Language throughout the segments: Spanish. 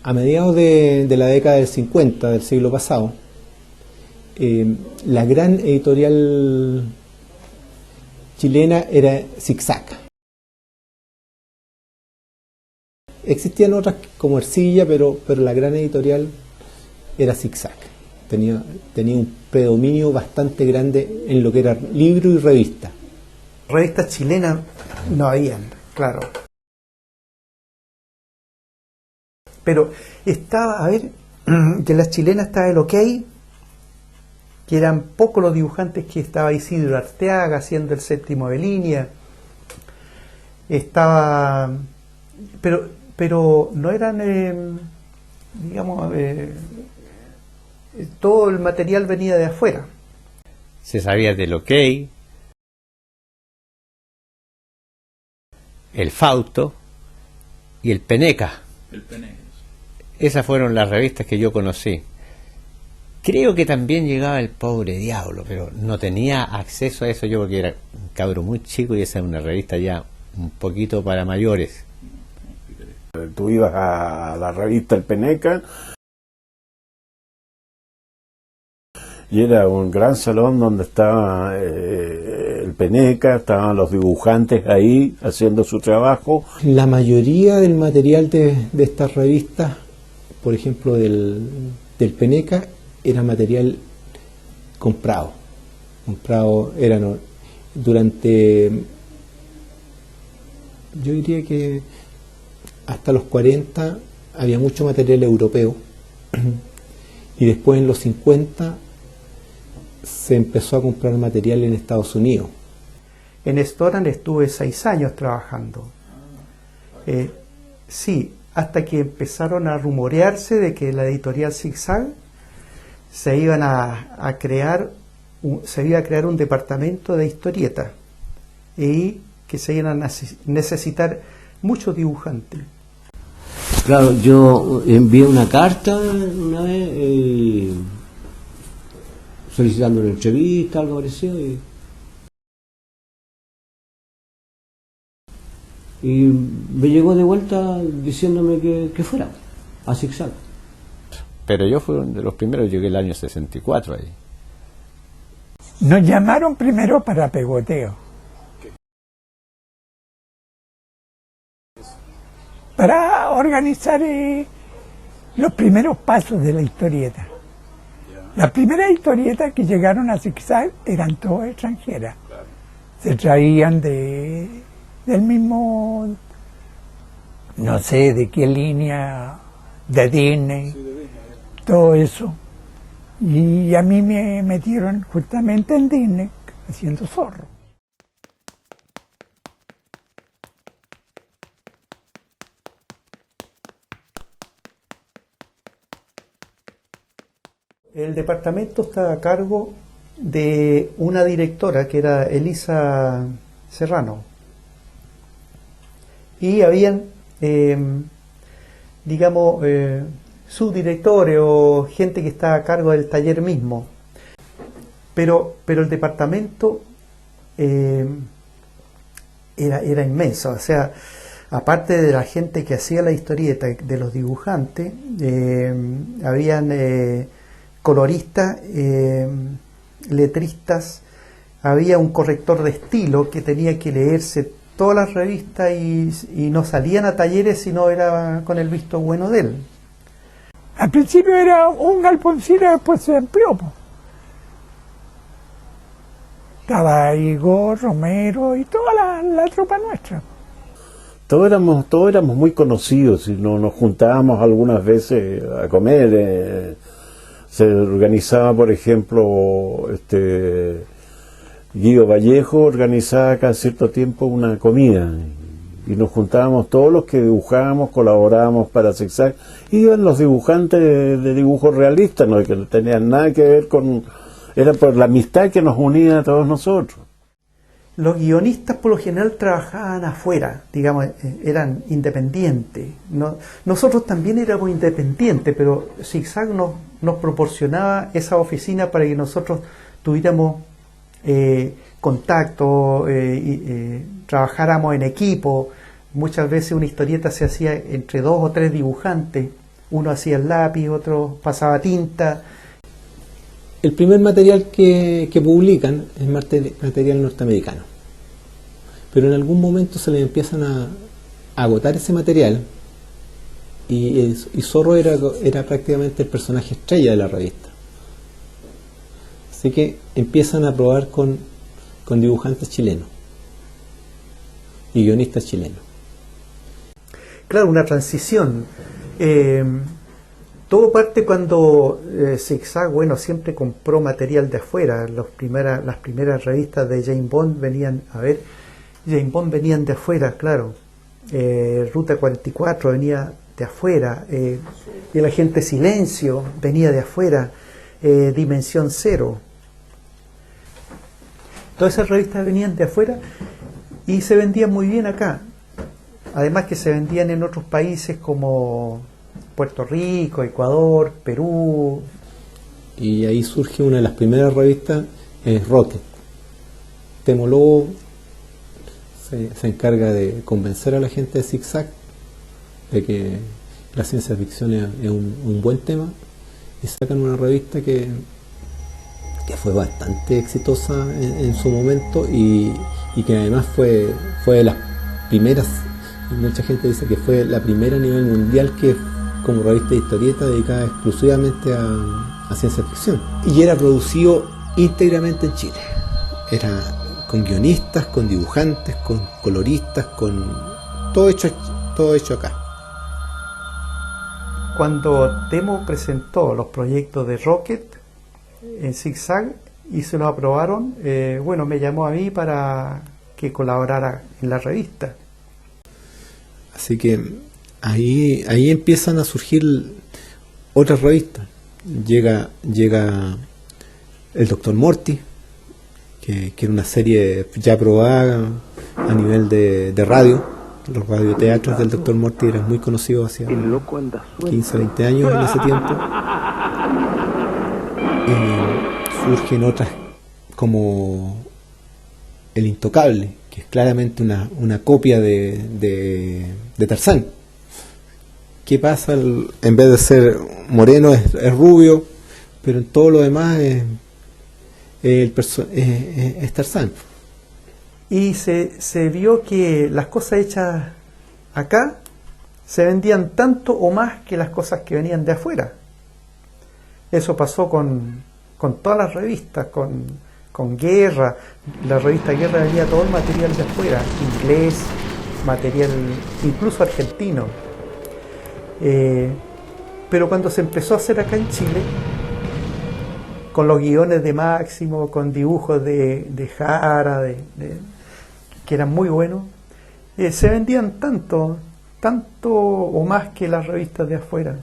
A mediados de la década del 50 del siglo pasado, la gran editorial chilena era Zig-Zag. Existían otras como Ercilla, pero la gran editorial era Zig-Zag. Tenía un predominio bastante grande en lo que era libro y revista. Revistas chilenas no habían, claro. Pero estaba, a ver, de las chilenas estaba el OK, que eran pocos los dibujantes, que estaba Isidro Arteaga haciendo el Séptimo de Línea. Estaba, pero no eran, digamos, todo el material venía de afuera. Se sabía del OK, el Fausto y el Peneca. Esas fueron las revistas que yo conocí. Creo que también llegaba el Pobre Diablo, pero no tenía acceso a eso yo porque era un cabro muy chico y esa es una revista ya un poquito para mayores. Tú ibas a la revista El Peneca y era un gran salón donde estaba el Peneca, estaban los dibujantes ahí haciendo su trabajo. La mayoría del material de estas revistas, por ejemplo del Peneca, era material comprado. Eran durante, yo diría que hasta los 40 había mucho material europeo y después en los 50 se empezó a comprar material en Estados Unidos. En Storan estuve 6 años trabajando. Sí, hasta que empezaron a rumorearse de que la editorial Zig-Zag se iba a crear un departamento de historieta y que se iban a necesitar muchos dibujantes. Claro, yo envié una carta una vez solicitando una entrevista, algo parecido, y me llegó de vuelta diciéndome que fuera a Zig-Zag. Pero yo fui uno de los primeros, llegué el año 64 ahí. Nos llamaron primero para pegoteo. Para organizar los primeros pasos de la historieta. Las primeras historietas que llegaron a Zig-Zag eran todas extranjeras. Se traían del mismo, no sé de qué línea, de Disney, todo eso. Y a mí me metieron justamente en Disney haciendo Zorro. El departamento estaba a cargo de una directora que era Elisa Serrano. Y habían, digamos, subdirectores o gente que estaba a cargo del taller mismo. Pero el departamento era inmenso. O sea, aparte de la gente que hacía la historieta, de los dibujantes, habían coloristas, letristas, había un corrector de estilo que tenía que leerse todas las revistas y no salían a talleres si no era con el visto bueno de él. Al principio era un galponcito, después se amplió. Estaba Igor, Romero y toda la tropa nuestra. Todos éramos muy conocidos y nos juntábamos algunas veces a comer. Se organizaba, por ejemplo, Guido Vallejo organizaba cada cierto tiempo una comida y nos juntábamos todos los que dibujábamos, colaborábamos para Zig-Zag. Iban los dibujantes de dibujos realistas, ¿no? Que no tenían nada que ver con... Era por la amistad que nos unía a todos nosotros. Los guionistas por lo general trabajaban afuera, digamos, eran independientes. Nosotros también éramos independientes, pero Zig-Zag nos proporcionaba esa oficina para que nosotros tuviéramos contacto, trabajáramos en equipo. Muchas veces una historieta se hacía entre 2 o 3 dibujantes, Uno hacía el lápiz, otro pasaba tinta. El primer material que publican es material norteamericano, pero en algún momento se les empiezan a agotar ese material y Zorro era prácticamente el personaje estrella de la revista. Así que empiezan a probar con dibujantes chilenos y guionistas chilenos. Claro, una transición. Todo parte cuando Zig-Zag, bueno, siempre compró material de afuera. Las primeras revistas de James Bond venían de afuera, claro. Ruta 44 venía de afuera. El Agente Silencio venía de afuera. Dimensión Cero. Todas esas revistas venían de afuera y se vendían muy bien acá. Además que se vendían en otros países como Puerto Rico, Ecuador, Perú. Y ahí surge una de las primeras revistas, Rocket. Temo Lobo se encarga de convencer a la gente de Zig-Zag de que la ciencia ficción es un buen tema, y sacan una revista que fue bastante exitosa en su momento y que además fue de las primeras. Mucha gente dice que fue la primera a nivel mundial que como revista de historieta dedicada exclusivamente a ciencia ficción, y era producido íntegramente en Chile. Era con guionistas, con dibujantes, con coloristas, con todo hecho acá. Cuando Temo presentó los proyectos de Rocket en Zig-Zag y se los aprobaron, bueno, me llamó a mí para que colaborara en la revista. Así que ahí empiezan a surgir otras revistas. Llega el Dr. Morty, que era una serie ya probada a nivel de radio. Los radioteatros del Dr. Morty eran muy conocidos hace 15, 20 años en ese tiempo. Surgen otras como El Intocable, que es claramente una copia de Tarzán. ¿Qué pasa? En vez de ser moreno es rubio, pero en todo lo demás es Tarzán. Y se vio que las cosas hechas acá se vendían tanto o más que las cosas que venían de afuera. Eso pasó con todas las revistas, con Guerra. La revista Guerra venía todo el material de afuera, inglés, material incluso argentino. Pero cuando se empezó a hacer acá en Chile, con los guiones de Máximo, con dibujos de Jara, que eran muy buenos, se vendían tanto o más que las revistas de afuera.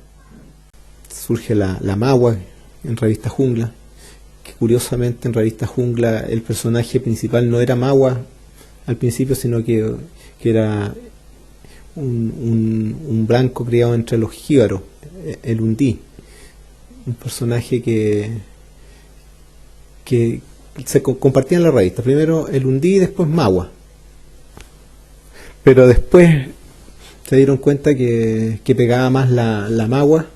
Surge la Magua en Revista Jungla, que curiosamente en Revista Jungla el personaje principal no era Magua al principio, sino que era un blanco criado entre los jíbaros, el Undí, un personaje que se compartía en la revista. Primero el Undí y después Magua, pero después se dieron cuenta que pegaba más la Magua,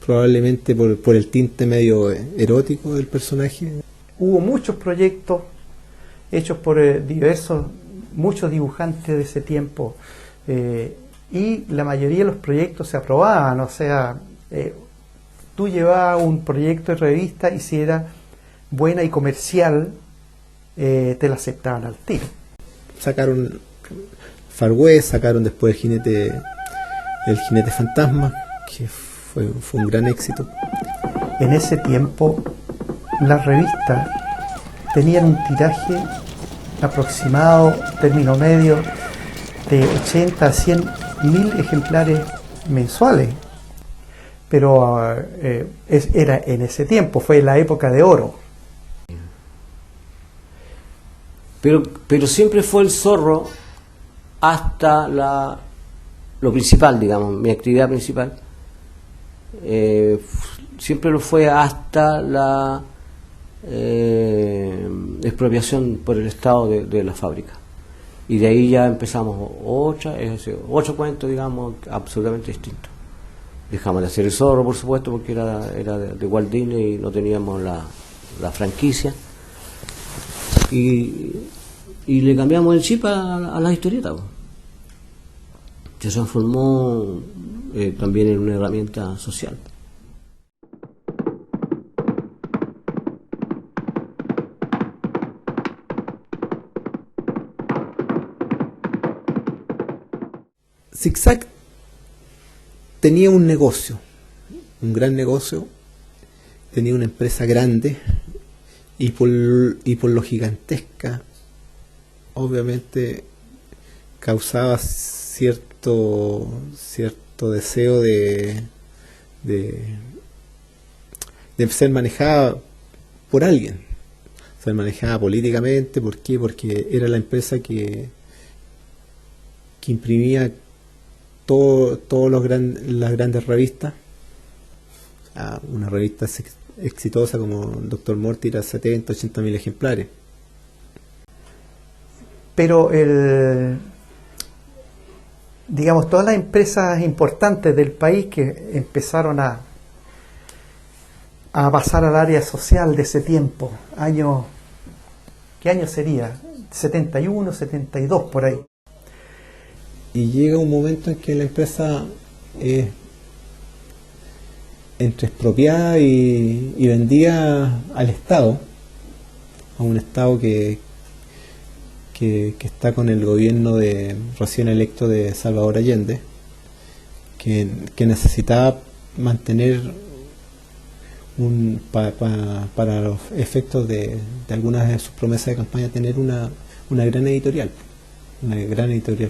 probablemente por el tinte medio erótico del personaje. Hubo muchos proyectos hechos por muchos dibujantes de ese tiempo, y la mayoría de los proyectos se aprobaban. O sea, tú llevabas un proyecto de revista y si era buena y comercial, te la aceptaban al tiro. Sacaron Far West, sacaron después el jinete fantasma, que fue un gran éxito. En ese tiempo las revistas tenían un tiraje aproximado, término medio, de 80 a 100 mil ejemplares mensuales. Pero era en ese tiempo, fue la época de oro. Pero siempre fue el Zorro hasta lo principal, digamos, mi actividad principal. Siempre lo fue hasta la expropiación por el Estado de la fábrica. Y de ahí ya empezamos otro cuento, digamos, absolutamente distinto. Dejamos de hacer el Zorro, por supuesto, porque era de Walt Disney y no teníamos la franquicia. Y le cambiamos el chip a la historieta. Se transformó también en una herramienta social. Zig-Zag tenía un negocio, un gran negocio, tenía una empresa grande y por lo gigantesca, obviamente causaba cierto deseo de ser manejada por alguien, ser manejada políticamente. ¿Por qué? Porque era la empresa que imprimía todas las grandes revistas. Una revista exitosa como Dr. Morty era 70, 80 mil ejemplares. Pero digamos, todas las empresas importantes del país que empezaron a pasar al área social de ese tiempo, ¿qué año sería? 71, 72, por ahí. Y llega un momento en que la empresa es entre expropiada y vendida al Estado, a un Estado que está con el gobierno de recién electo de Salvador Allende, que necesitaba mantener para los efectos de algunas de sus promesas de campaña, tener una gran editorial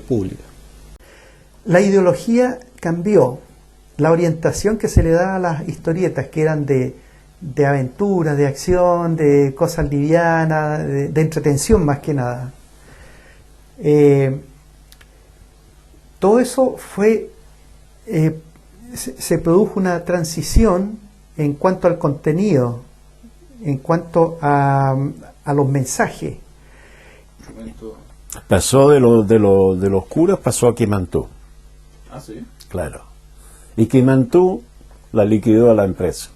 pública. La ideología cambió, la orientación que se le da a las historietas, que eran de aventuras, de acción, de cosas livianas, de entretención más que nada. Todo eso se produjo una transición en cuanto al contenido, en cuanto a los mensajes. Pasó de los curas, pasó a Quimantú. Ah, sí. Claro. Y Quimantú la liquidó a la empresa.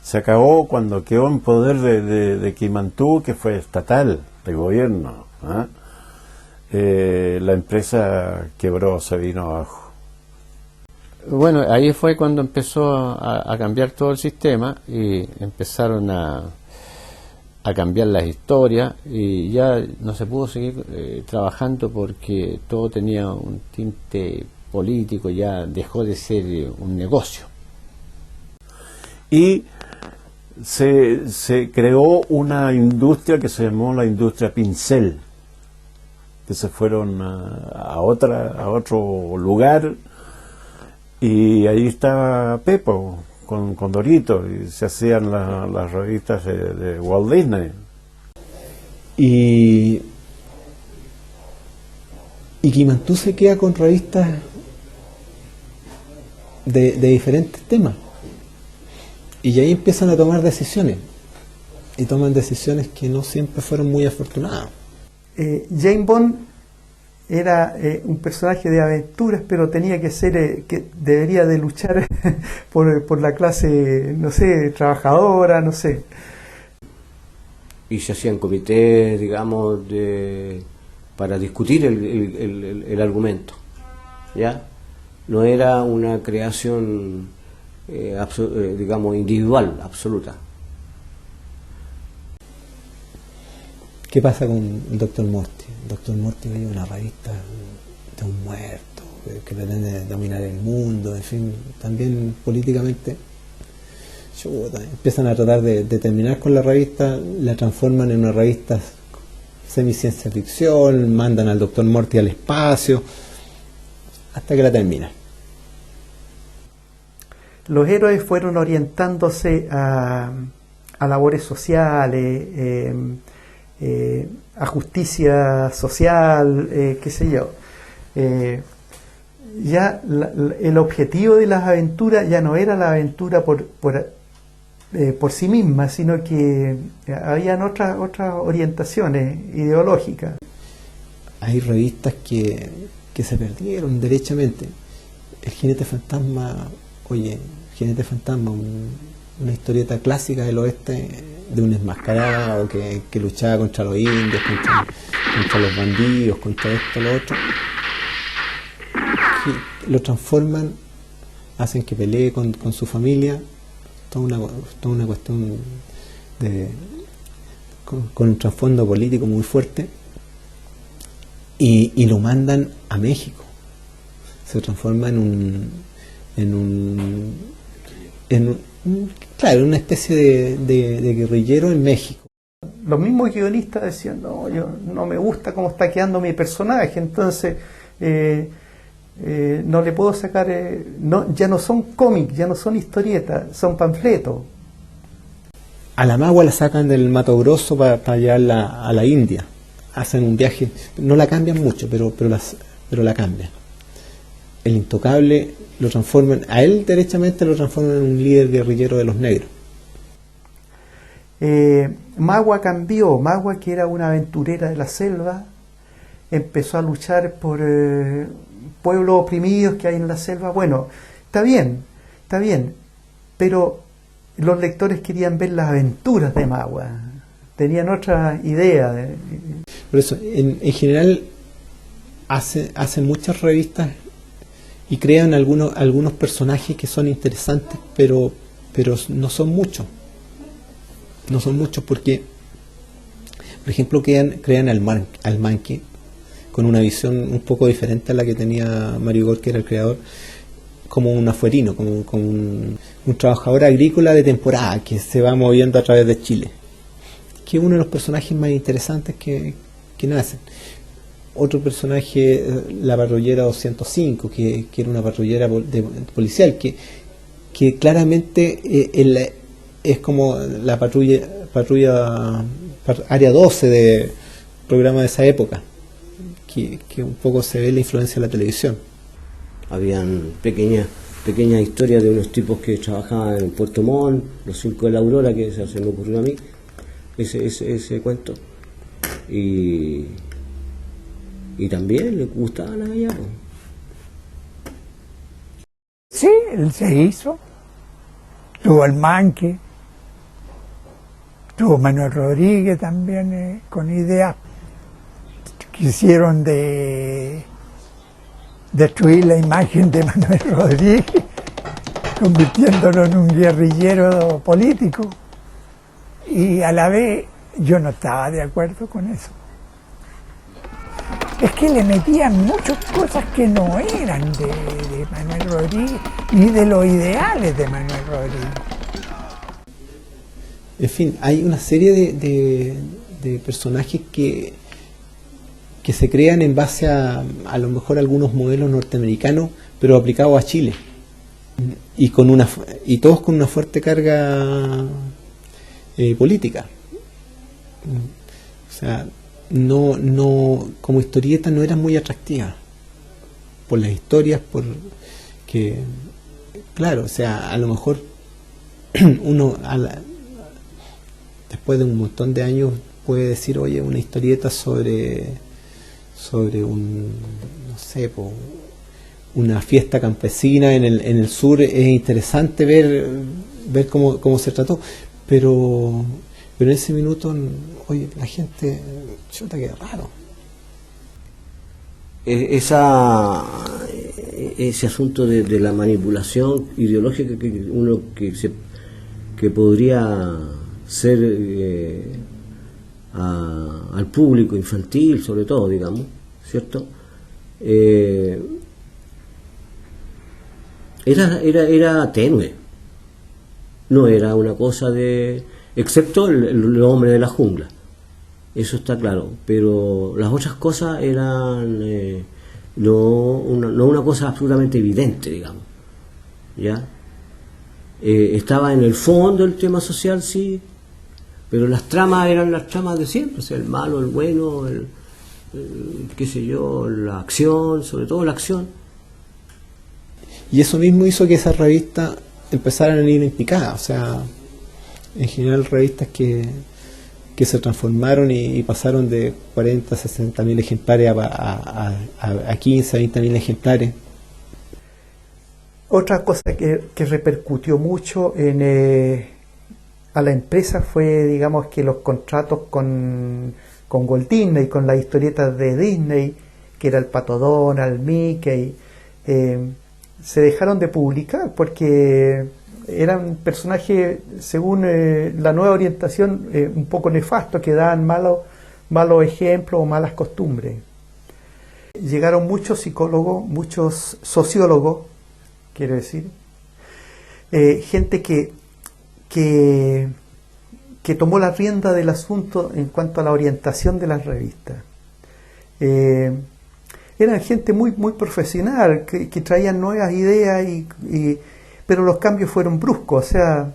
Se acabó cuando quedó en poder de Quimantú, que fue estatal, de gobierno. La empresa quebró, se vino abajo. Bueno, ahí fue cuando empezó a cambiar todo el sistema y empezaron a cambiar las historias y ya no se pudo seguir trabajando porque todo tenía un tinte político, ya dejó de ser un negocio. Y se creó una industria que se llamó la industria pincel, que se fueron a otro lugar, y ahí estaba Pepo con Dorito, y se hacían las revistas de Walt Disney. Y Quimantú se queda con revistas de diferentes temas. Y ahí empiezan a tomar decisiones. Y toman decisiones que no siempre fueron muy afortunadas. James Bond era un personaje de aventuras, pero tenía que ser, que debería de luchar por la clase, no sé, trabajadora, no sé. Y se hacían comités, digamos, para discutir el argumento, ¿ya? No era una creación, digamos, individual, absoluta. ¿Qué pasa con Dr. Morty? Dr. Morty veía una revista de un muerto que pretende dominar el mundo, en fin, también políticamente. Empiezan a tratar de terminar con la revista, la transforman en una revista semi-ciencia ficción, mandan al Dr. Morty al espacio, hasta que la terminan. Los héroes fueron orientándose a labores sociales, a justicia social, qué sé yo. Ya el objetivo de las aventuras ya no era la aventura por sí misma, sino que habían otras orientaciones ideológicas. Hay revistas que se perdieron derechamente, El jinete fantasma, oye, Jinete Fantasma, una historieta clásica del oeste de un enmascarado que luchaba contra los indios, contra los bandidos, contra esto, lo otro, que lo transforman, hacen que pelee con su familia, toda una cuestión con un trasfondo político muy fuerte, y lo mandan a México. Se transforma en una especie de guerrillero en México. Los mismos guionistas decían, no, yo no me gusta cómo está quedando mi personaje, entonces no le puedo sacar, ya no son cómics, ya no son historietas, son panfletos. A la magua la sacan del Mato Grosso para llevarla a la India. Hacen un viaje, no la cambian mucho, pero la cambian. El Intocable lo transforman, a él derechamente lo transforman en un líder guerrillero de los negros. Magua cambió. Magua, que era una aventurera de la selva, empezó a luchar por pueblos oprimidos que hay en la selva. Bueno, está bien, pero los lectores querían ver las aventuras de Magua, tenían otra idea. Por eso, en general, hacen muchas revistas y crean algunos personajes que son interesantes, pero no son muchos. No son muchos porque, por ejemplo, crean al Manqui con una visión un poco diferente a la que tenía Mario Igor, que era el creador, como un afuerino, como un trabajador agrícola de temporada que se va moviendo a través de Chile, que es uno de los personajes más interesantes que nacen. Otro personaje, la patrullera 205, que era una patrullera policial, que claramente es como la patrulla área 12 de programa de esa época, que un poco se ve la influencia de la televisión. Habían pequeñas historias de unos tipos que trabajaban en Puerto Montt, los 5 de la Aurora, que se me ocurrió a mí, ese cuento. Y también le gustaban a ella. Sí, él se hizo. Tuvo el Manqui, tuvo Manuel Rodríguez también, con ideas. Quisieron destruir la imagen de Manuel Rodríguez, convirtiéndolo en un guerrillero político. Y a la vez yo no estaba de acuerdo con eso. Es que le metían muchas cosas que no eran de Manuel Rodríguez, ni de los ideales de Manuel Rodríguez. En fin, hay una serie de personajes que se crean en base a lo mejor algunos modelos norteamericanos, pero aplicados a Chile. Y todos con una fuerte carga política. O sea, no como historieta no eran muy atractivas por las historias, porque claro, o sea, a lo mejor uno después de un montón de años puede decir, oye, una historieta sobre no sé, una fiesta campesina en el sur, es interesante ver cómo se trató, pero en ese minuto, oye, la gente, chuta, qué raro. Ese asunto de la manipulación ideológica que podría ser al público infantil, sobre todo, digamos, ¿cierto? Era tenue, no era una cosa excepto el hombre de la jungla, eso está claro, pero las otras cosas eran no una cosa absolutamente evidente, digamos, ¿ya? Estaba en el fondo el tema social, sí, pero las tramas eran las tramas de siempre, o sea, el malo, el bueno, qué sé yo, la acción, sobre todo la acción. Y eso mismo hizo que esas revistas empezaran a ir en picada, o sea, en general revistas que se transformaron y pasaron de 40 a 60 mil ejemplares a 15 a 20 mil ejemplares. Otra cosa que repercutió mucho a la empresa fue, digamos, que los contratos con Walt Disney, con las historietas de Disney, que era el Pato Donald, Mickey, se dejaron de publicar porque eran personajes, según la nueva orientación, un poco nefastos, que daban malos ejemplos o malas costumbres. Llegaron muchos psicólogos, muchos sociólogos, quiero decir, gente que tomó la rienda del asunto en cuanto a la orientación de las revistas. Eran gente muy profesional, que traían nuevas ideas, pero los cambios fueron bruscos, o sea...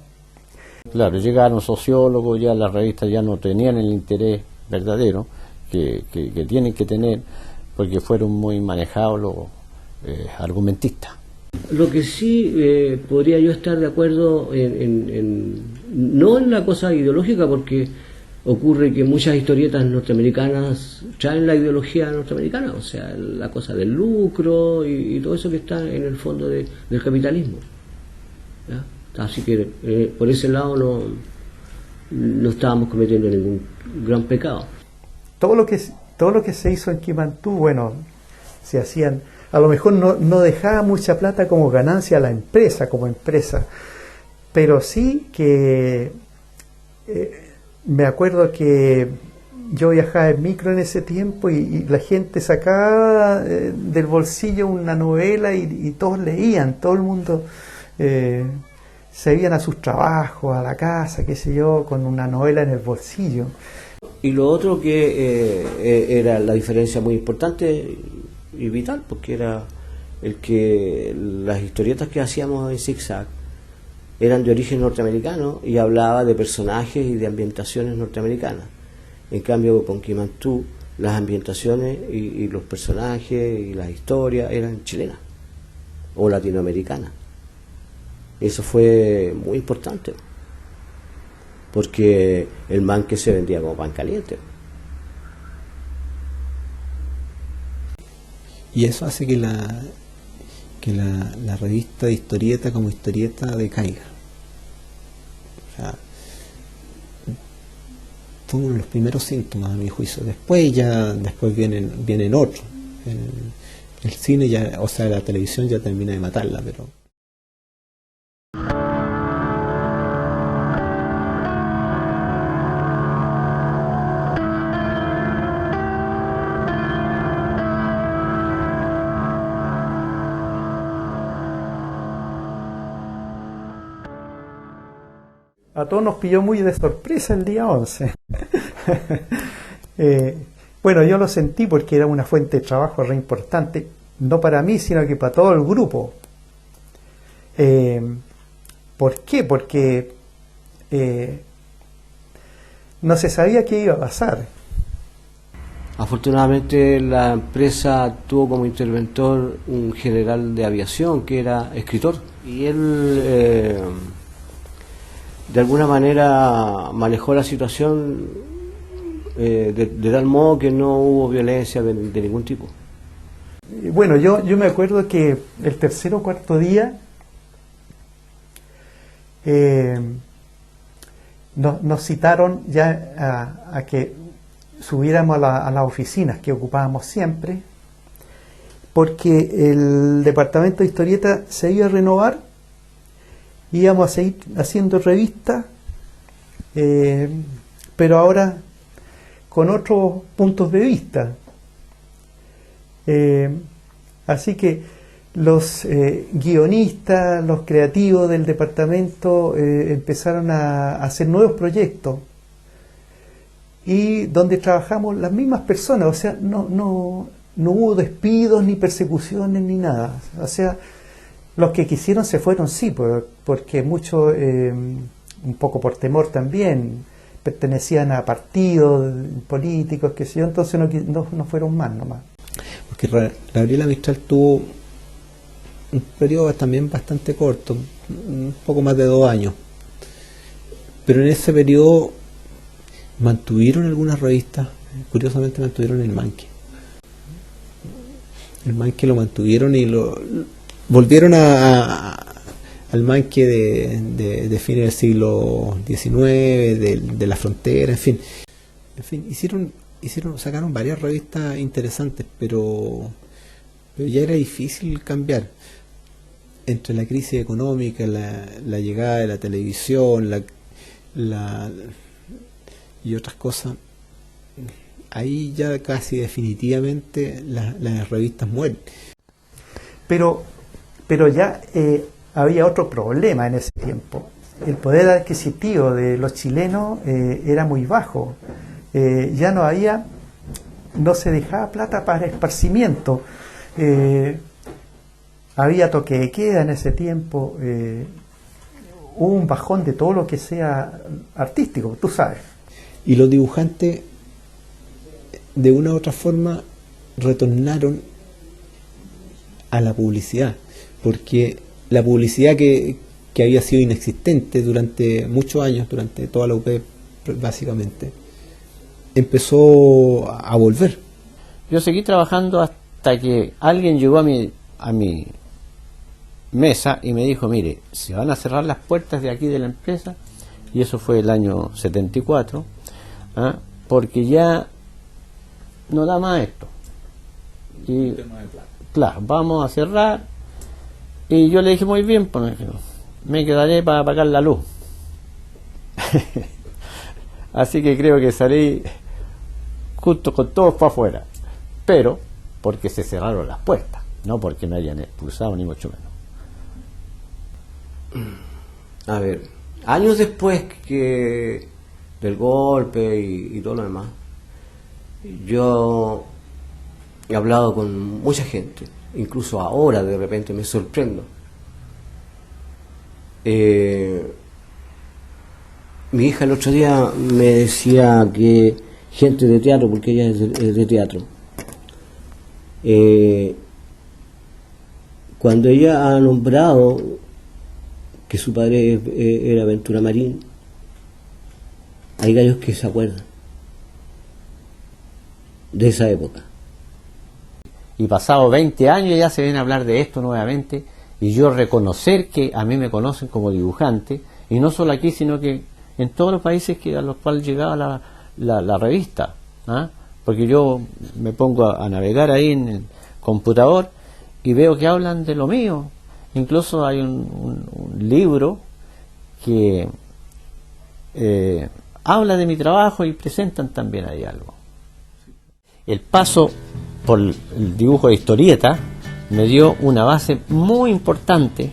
Claro, llegaron sociólogos, ya las revistas ya no tenían el interés verdadero que tienen que tener, porque fueron muy manejados los argumentistas. Lo que sí podría yo estar de acuerdo no en la cosa ideológica, porque ocurre que muchas historietas norteamericanas traen la ideología norteamericana, o sea, la cosa del lucro y todo eso que está en el fondo del capitalismo, ¿ya? Así que por ese lado no estábamos cometiendo ningún gran pecado. Todo lo que se hizo en Kimantú, bueno, se hacían, a lo mejor no dejaba mucha plata como ganancia a la empresa, como empresa, pero sí que me acuerdo que yo viajaba en micro en ese tiempo y la gente sacaba del bolsillo una novela y todos leían, todo el mundo se iban a sus trabajos, a la casa, qué sé yo, con una novela en el bolsillo. Y lo otro que era la diferencia muy importante y vital, porque era el que las historietas que hacíamos en Zigzag eran de origen norteamericano y hablaba de personajes y de ambientaciones norteamericanas. En cambio, con Kimantú, las ambientaciones y los personajes y las historias eran chilenas o latinoamericanas. Eso fue muy importante, porque el manque se vendía como pan caliente. Y eso hace que la revista de historieta como historieta decaiga. O sea, fue uno de los primeros síntomas a mi juicio. Después vienen otros. El cine ya, o sea, la televisión ya termina de matarla, pero... A todos nos pilló muy de sorpresa el día 11. Bueno, yo lo sentí porque era una fuente de trabajo re importante, no para mí, sino que para todo el grupo. ¿Por qué? Porque no se sabía qué iba a pasar. Afortunadamente la empresa tuvo como interventor un general de aviación que era escritor, y él de alguna manera manejó la situación de tal modo que no hubo violencia de ningún tipo. Bueno, yo me acuerdo que el tercer o cuarto día nos citaron ya a que subiéramos a las oficinas que ocupábamos siempre, porque el departamento de historieta se iba a renovar. Íbamos a seguir haciendo revistas, pero ahora con otros puntos de vista. Así que los guionistas, los creativos del departamento empezaron a hacer nuevos proyectos, y donde trabajamos las mismas personas, o sea, no hubo despidos, ni persecuciones, ni nada. O sea, los que quisieron se fueron, sí, porque muchos, un poco por temor también, pertenecían a partidos políticos, qué sé yo, entonces no fueron más nomás. Porque Gabriela Mistral tuvo un periodo también bastante corto, un poco más de 2 años, pero en ese periodo mantuvieron algunas revistas, curiosamente mantuvieron el Manque. El Manque lo mantuvieron y volvieron al manque de fines del siglo XIX, de la frontera, en fin, sacaron varias revistas interesantes, pero ya era difícil cambiar. Entre la crisis económica, la llegada de la televisión, y otras cosas, ahí ya casi definitivamente las revistas mueren. Pero ya había otro problema en ese tiempo. El poder adquisitivo de los chilenos era muy bajo. Ya no se dejaba plata para esparcimiento. Había toque de queda en ese tiempo. Hubo un bajón de todo lo que sea artístico, tú sabes. Y los dibujantes, de una u otra forma, retornaron a la publicidad, porque la publicidad que había sido inexistente durante muchos años, durante toda la UP básicamente, empezó a volver. Yo seguí trabajando hasta que alguien llegó a mi mesa y me dijo, mire, se van a cerrar las puertas de aquí de la empresa, y eso fue el año 74, porque ya no da más esto. Y claro, vamos a cerrar. Y yo le dije, muy bien, pues me quedaré para apagar la luz. Así que creo que salí justo con todos para afuera, pero porque se cerraron las puertas, no porque me hayan expulsado, ni mucho menos. A ver, años después del golpe y todo lo demás, yo he hablado con mucha gente, incluso ahora de repente me sorprendo. Mi hija el otro día me decía que gente de teatro, porque ella es de teatro, cuando ella ha nombrado que su padre era Ventura Marín, hay gallos que se acuerdan de esa época. Y pasado 20 años ya se ven a hablar de esto nuevamente, y yo reconocer que a mí me conocen como dibujante, y no solo aquí, sino que en todos los países a los cuales llegaba la revista, porque yo me pongo a navegar ahí en el computador y veo que hablan de lo mío. Incluso hay un libro que habla de mi trabajo y presentan también ahí algo. El paso por el dibujo de historieta me dio una base muy importante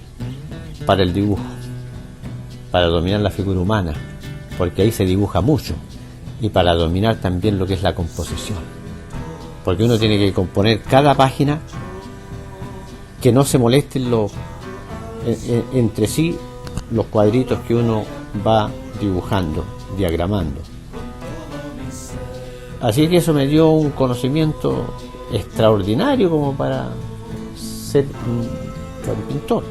para el dibujo, para dominar la figura humana, porque ahí se dibuja mucho, y para dominar también lo que es la composición, porque uno tiene que componer cada página, que no se molesten entre sí los cuadritos que uno va dibujando, diagramando. Así que eso me dio un conocimiento extraordinario como para ser un pintor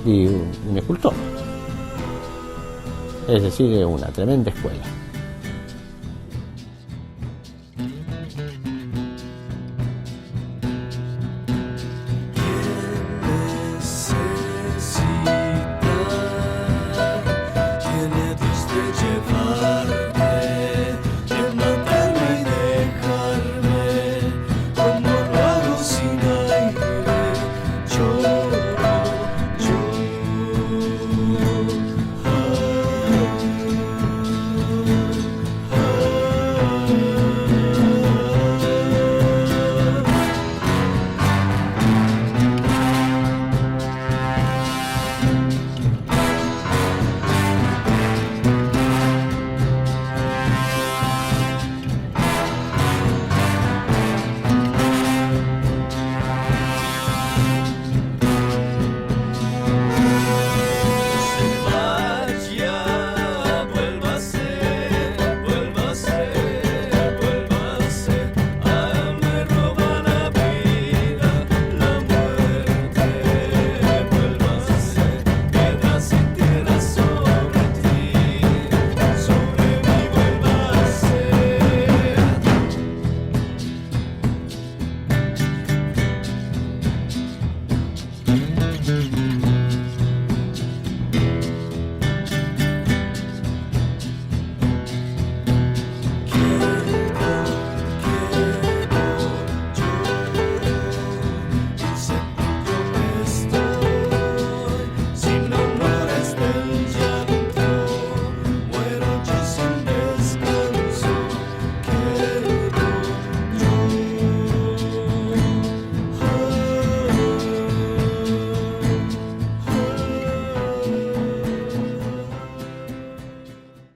y un escultor. Es decir, una tremenda escuela.